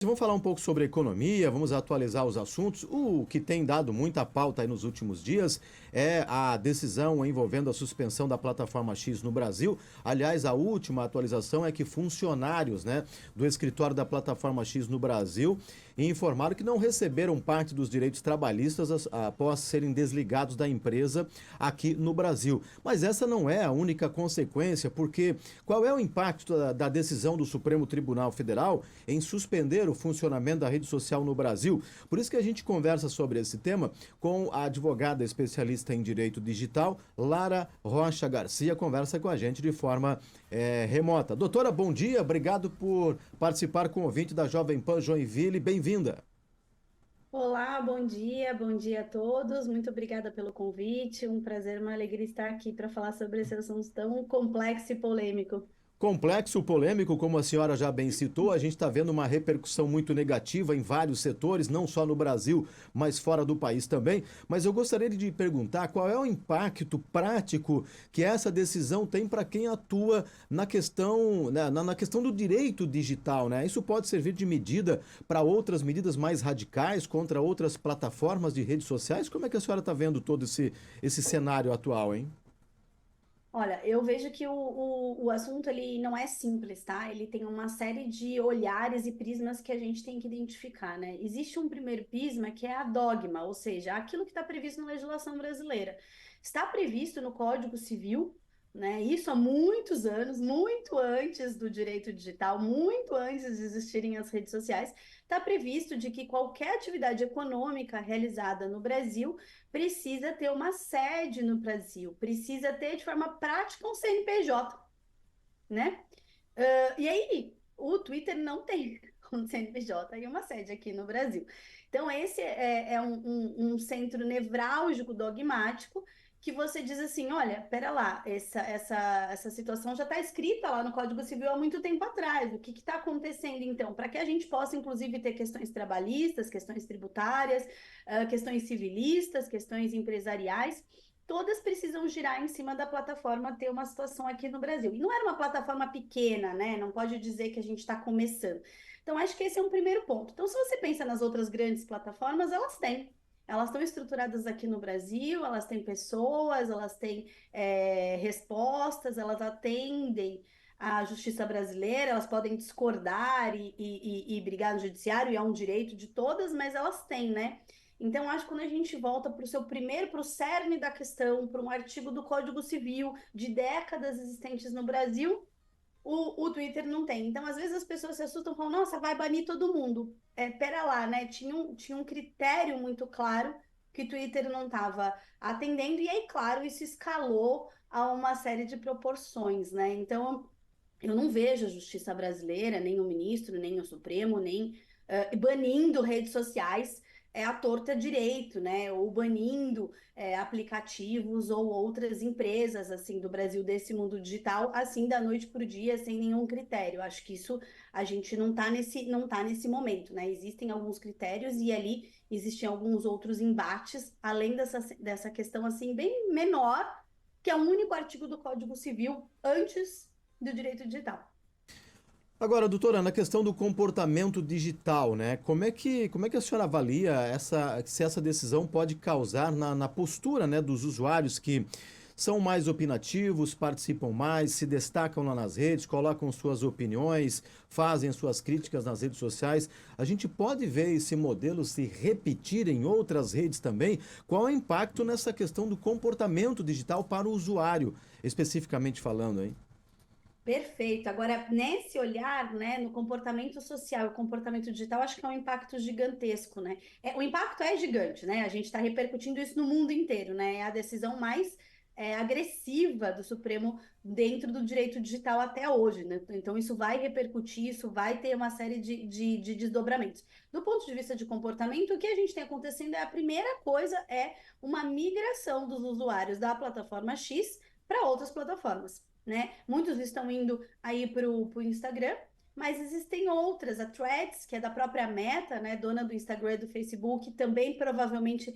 Vamos falar um pouco sobre economia, vamos atualizar os assuntos. O que tem dado muita pauta aí nos últimos dias é a decisão envolvendo a suspensão da plataforma X no Brasil. Aliás, a última atualização é que funcionários, do escritório da plataforma X no Brasil informaram que não receberam parte dos direitos trabalhistas após serem desligados da empresa aqui no Brasil. Mas essa não é a única consequência, porque qual é o impacto da decisão do Supremo Tribunal Federal em suspender o funcionamento da rede social no Brasil? Por isso que a gente conversa sobre esse tema com a advogada especialista em direito digital, Lara Rocha Garcia, conversa com a gente de forma remota. Doutora, bom dia, obrigado por participar com o ouvinte da Jovem Pan Joinville, bem-vinda. Olá, bom dia a todos. Muito obrigada pelo convite. Um prazer, uma alegria estar aqui para falar sobre esse assunto tão complexo e polêmico. Complexo, polêmico, como a senhora já bem citou, a gente está vendo uma repercussão muito negativa em vários setores, não só no Brasil, mas fora do país também. Mas eu gostaria de perguntar qual é o impacto prático que essa decisão tem para quem atua na questão, na questão do direito digital, né? Isso pode servir de medida para outras medidas mais radicais contra outras plataformas de redes sociais? Como é que a senhora está vendo todo esse cenário atual, hein? Olha, eu vejo que o assunto ele não é simples, tá? Ele tem uma série de olhares e prismas que a gente tem que identificar, né? Existe um primeiro prisma que é a dogma, ou seja, aquilo que está previsto na legislação brasileira. Está previsto no Código Civil, né? Isso há muitos anos, muito antes do direito digital, muito antes de existirem as redes sociais, está previsto de que qualquer atividade econômica realizada no Brasil precisa ter uma sede no Brasil, precisa ter de forma prática um CNPJ, né? E aí, o Twitter não tem um CNPJ e uma sede aqui no Brasil. Então, esse é um centro nevrálgico, dogmático, que você diz assim: olha, pera lá, essa situação já está escrita lá no Código Civil há muito tempo atrás. O que está acontecendo então? Para que a gente possa, inclusive, ter questões trabalhistas, questões tributárias, questões civilistas, questões empresariais todas precisam girar em cima da plataforma ter uma situação aqui no Brasil. E não era uma plataforma pequena, né? Não pode dizer que a gente está começando. Então, acho que esse é um primeiro ponto. Então, se você pensa nas outras grandes plataformas, elas têm. Elas estão estruturadas aqui no Brasil, elas têm pessoas, elas têm respostas, elas atendem à justiça brasileira, elas podem discordar e brigar no judiciário, e é um direito de todas, mas elas têm, né? Então, acho que quando a gente volta para o seu primeiro, para o cerne da questão, para um artigo do Código Civil de décadas existentes no Brasil, o Twitter não tem. Então, às vezes as pessoas se assustam e falam, nossa, vai banir todo mundo. Pera lá, né? Tinha um critério muito claro que o Twitter não estava atendendo, e aí, claro, isso escalou a uma série de proporções, né? Então, eu não vejo a justiça brasileira, nem o ministro, nem o Supremo, nem banindo redes sociais à torta direito, né? Ou banindo aplicativos ou outras empresas assim do Brasil desse mundo digital, assim da noite para o dia, sem nenhum critério. Acho que isso a gente não tá nesse momento, né? Existem alguns critérios e ali existem alguns outros embates, além dessa questão assim bem menor, que é o único artigo do Código Civil antes do direito digital. Agora, doutora, na questão do comportamento digital, né? Como é que a senhora avalia se essa decisão pode causar na postura, né, dos usuários que são mais opinativos, participam mais, se destacam lá nas redes, colocam suas opiniões, fazem suas críticas nas redes sociais? A gente pode ver esse modelo se repetir em outras redes também? Qual é o impacto nessa questão do comportamento digital para o usuário, especificamente falando, hein? Perfeito. Agora, nesse olhar, né, no comportamento social e comportamento digital, acho que é um impacto gigantesco, né? O impacto é gigante, né? A gente está repercutindo isso no mundo inteiro, né? É a decisão mais agressiva do Supremo dentro do direito digital até hoje, né? Então, isso vai repercutir, isso vai ter uma série de desdobramentos. Do ponto de vista de comportamento, o que a gente tem acontecendo é a primeira coisa é uma migração dos usuários da plataforma X para outras plataformas, né? Muitos estão indo aí para o Instagram, mas existem outras. A Threads, que é da própria Meta, né, dona do Instagram e do Facebook, também provavelmente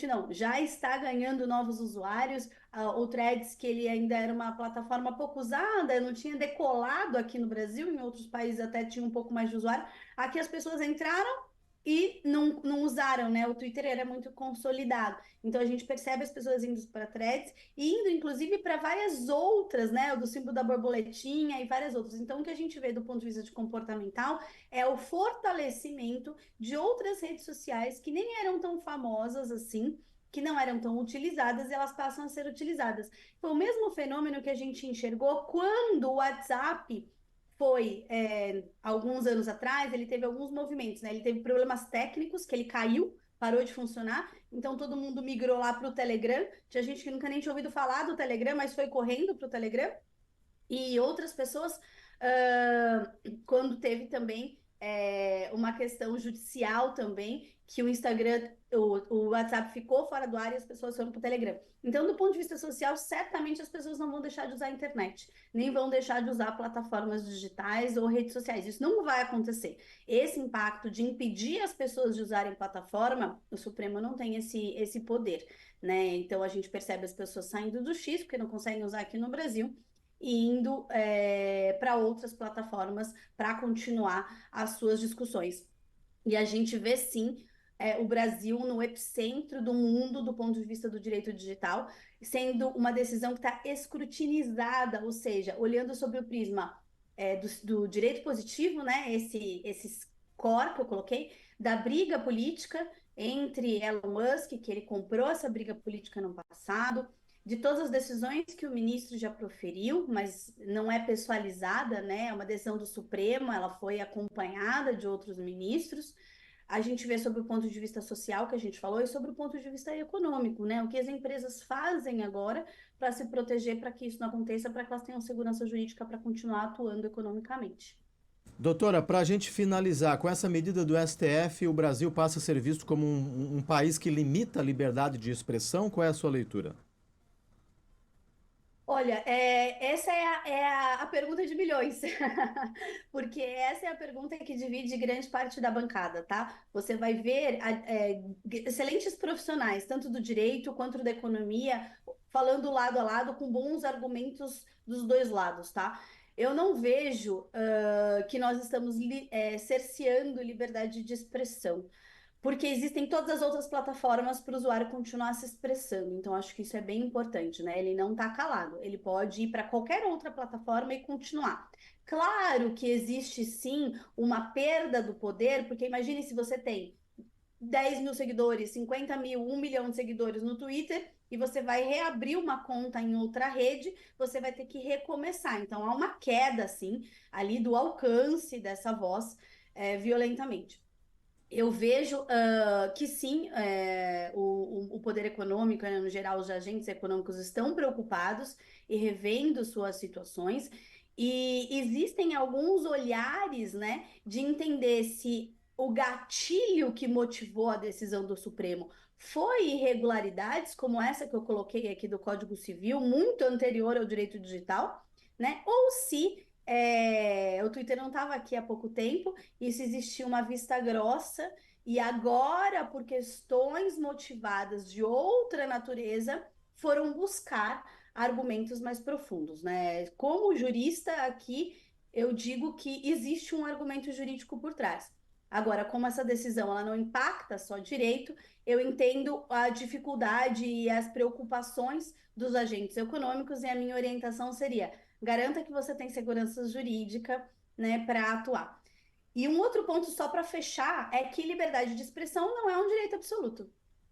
não, já está ganhando novos usuários. O Threads, que ele ainda era uma plataforma pouco usada, não tinha decolado aqui no Brasil, em outros países até tinha um pouco mais de usuário. Aqui as pessoas entraram e não usaram, né? O Twitter era muito consolidado. Então a gente percebe as pessoas indo para threads e indo, inclusive, para várias outras, né? O do símbolo da borboletinha e várias outras. Então, o que a gente vê do ponto de vista de comportamental é o fortalecimento de outras redes sociais que nem eram tão famosas assim, que não eram tão utilizadas, e elas passam a ser utilizadas. Foi o mesmo fenômeno que a gente enxergou quando o WhatsApp foi, alguns anos atrás, ele teve alguns movimentos, né? Ele teve problemas técnicos, que ele caiu, parou de funcionar, então todo mundo migrou lá para o Telegram. Tinha gente que nunca nem tinha ouvido falar do Telegram, mas foi correndo para o Telegram. E outras pessoas, quando teve também uma questão judicial também, que o Instagram, o WhatsApp ficou fora do ar e as pessoas foram para o Telegram. Então, do ponto de vista social, certamente as pessoas não vão deixar de usar a internet, nem vão deixar de usar plataformas digitais ou redes sociais. Isso não vai acontecer. Esse impacto de impedir as pessoas de usarem plataforma, o Supremo não tem esse poder, né? Então, a gente percebe as pessoas saindo do X, porque não conseguem usar aqui no Brasil, e indo para outras plataformas para continuar as suas discussões. E a gente vê sim o Brasil no epicentro do mundo do ponto de vista do direito digital, sendo uma decisão que está escrutinizada, ou seja, olhando sobre o prisma do direito positivo, né? Esse score que eu coloquei, da briga política entre Elon Musk, que ele comprou essa briga política no passado, de todas as decisões que o ministro já proferiu, mas não é pessoalizada, né? É uma decisão do Supremo, ela foi acompanhada de outros ministros. A gente vê sobre o ponto de vista social que a gente falou e sobre o ponto de vista econômico, né? O que as empresas fazem agora para se proteger, para que isso não aconteça, para que elas tenham segurança jurídica para continuar atuando economicamente. Doutora, para a gente finalizar, com essa medida do STF, o Brasil passa a ser visto como um país que limita a liberdade de expressão? Qual é a sua leitura? Olha, essa a pergunta de milhões, porque essa é a pergunta que divide grande parte da bancada, tá? Você vai ver excelentes profissionais, tanto do direito quanto da economia, falando lado a lado, com bons argumentos dos dois lados, tá? Eu não vejo que nós estamos cerceando liberdade de expressão, porque existem todas as outras plataformas para o usuário continuar se expressando. Então, acho que isso é bem importante, né? Ele não está calado, ele pode ir para qualquer outra plataforma e continuar. Claro que existe sim uma perda do poder, porque imagine se você tem 10 mil seguidores, 50 mil, 1 milhão de seguidores no Twitter e você vai reabrir uma conta em outra rede, você vai ter que recomeçar. Então, há uma queda, assim, ali do alcance dessa voz violentamente. Eu vejo que sim, o poder econômico, né, no geral, os agentes econômicos estão preocupados e revendo suas situações, e existem alguns olhares, né, de entender se o gatilho que motivou a decisão do Supremo foi irregularidades, como essa que eu coloquei aqui do Código Civil, muito anterior ao direito digital, né, ou se o Twitter não estava aqui há pouco tempo, isso existia uma vista grossa, e agora, por questões motivadas de outra natureza, foram buscar argumentos mais profundos, né? Como jurista aqui, eu digo que existe um argumento jurídico por trás. Agora, como essa decisão ela não impacta só direito, eu entendo a dificuldade e as preocupações dos agentes econômicos, e a minha orientação seria: garanta que você tem segurança jurídica, né, para atuar. E um outro ponto, só para fechar, é que liberdade de expressão não é um direito absoluto.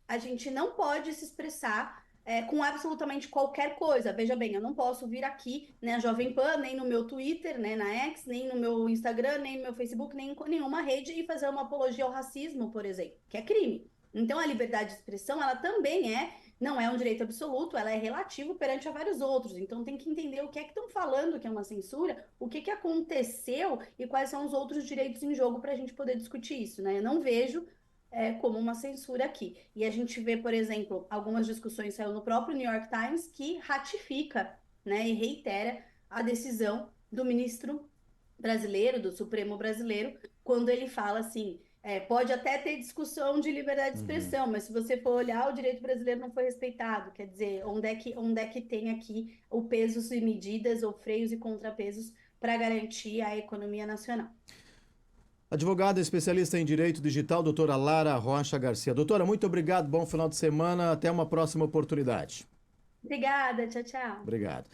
A gente não pode se expressar com absolutamente qualquer coisa. Veja bem, eu não posso vir aqui, né, Jovem Pan, nem no meu Twitter, né, na X, nem no meu Instagram, nem no meu Facebook, nem em nenhuma rede, e fazer uma apologia ao racismo, por exemplo, que é crime. Então, a liberdade de expressão, ela também não é um direito absoluto, ela é relativo perante a vários outros. Então, tem que entender o que é que estão falando que é uma censura, o que aconteceu e quais são os outros direitos em jogo para a gente poder discutir isso, né? Eu não vejo como uma censura aqui. E a gente vê, por exemplo, algumas discussões saiu no próprio New York Times que ratifica, né, e reitera a decisão do ministro brasileiro, do Supremo brasileiro, quando ele fala assim, pode até ter discussão de liberdade de Uhum. expressão, mas se você for olhar, o direito brasileiro não foi respeitado. Quer dizer, onde é que tem aqui o pesos e medidas, ou freios e contrapesos para garantir a economia nacional? Advogada especialista em direito digital, doutora Lara Rocha Garcia. Doutora, muito obrigado, bom final de semana, até uma próxima oportunidade. Obrigada, tchau, tchau. Obrigado.